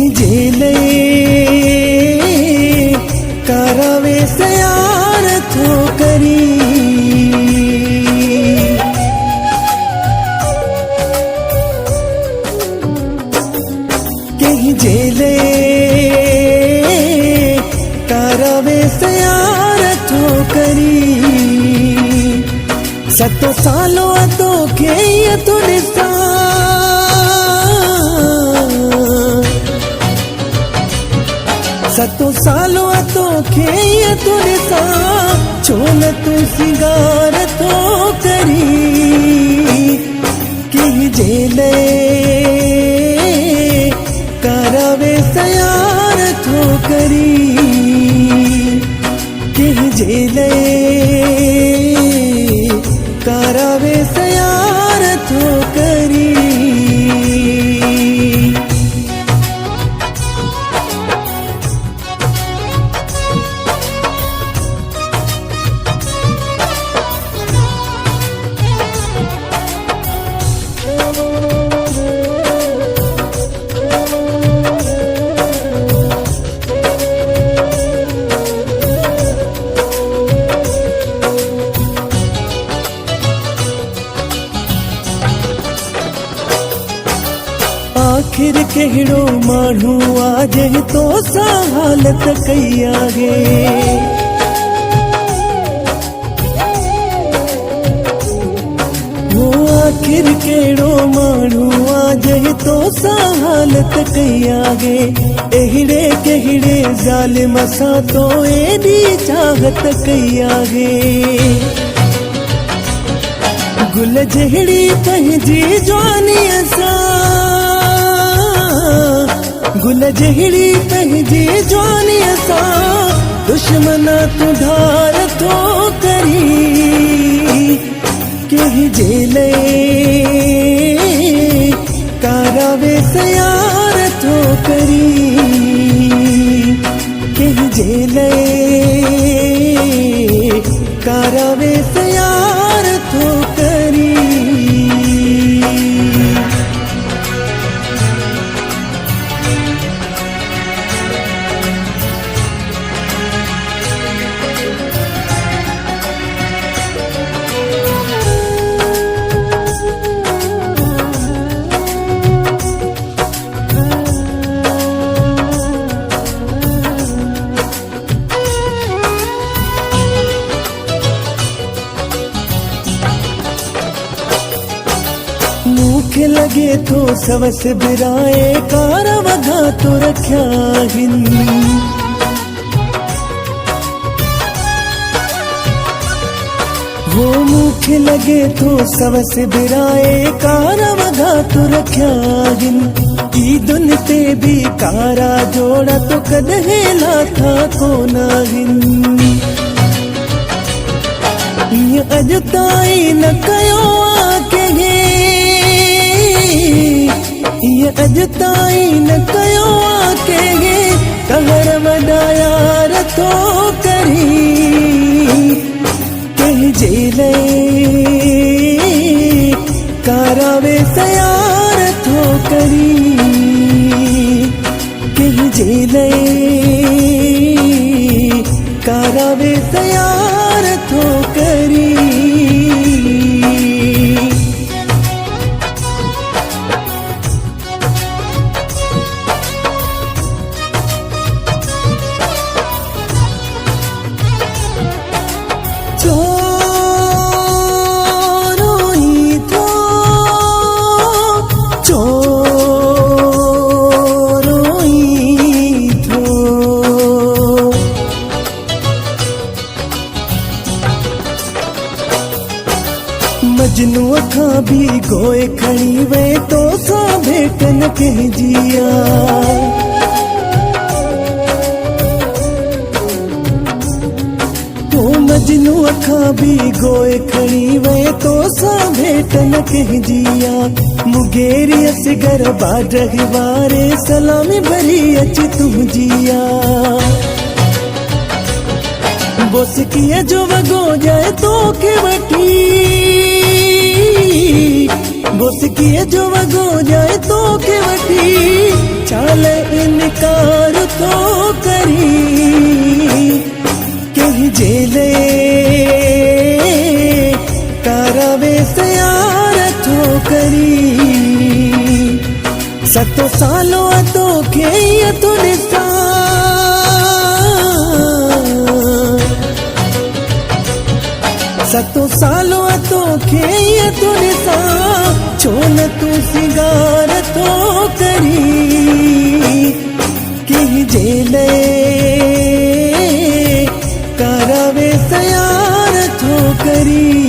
कहीं जेले करावे से यार थो करी कहीं जेले करावे से यार थो करी सतो सालो तो के तो निसा सतो सालो तो के तो निसा छोन तू सिंगार तो करी कहीं जेले करावे सयार थो करी कहीं जेले करावे सयार थो करी आखिर कहिड़ो माण्हू आज तो सा हालत कई आगे वो आखिर कहिड़ो माण्हू आज तो सा हालत कई आगे एहिड़े कहिड़े ज़ालिम सां तो एॾी चाहत कई आगे गुल जहिड़ी पंहिंजी जवानीअ सां गुल जहिड़ी पंहिंजी जवानीअ सां दुश्मन तूं धार थो करी कंहिं जेले करावे सयार थो करी कंहिं जेले करावे सयार थो करी मूंखे लगे थो सवस बिराए कार वधा तो रखिया हिन वो मूंखे लगे थो सवस बिराए कार वधा तो रखिया हिन ईदुन ते भी कारा जोड़ा तो कदे लाथा कोन हिन अज ताई न कयो ये अज ताई न कयो के कहर वॾा यार थो करी कंहिं जेले करावे सयार थो करी कंहिं जेले करावे सयार थो करी मजनू खां भी गोए खड़ी वे तो सा भेटन के जिया तो मजनू खां भी गोए खड़ी वे तो सा भेटन के जिया मुगेरी असगर बाडही वारे सलामी भरी अच तू जिया बोसकीअ जो वगो जाए तो के वठी बोसकीअ जो वगो जाए तो के वठी चाल इन बेकार तो करी कहीं जेले करावे से यार तो करी सतो सालों तो के तो निसा सतो सालों तो के तो निसा छोन तू सिंगार तो करी कहीं जेले करावे से यार तो करी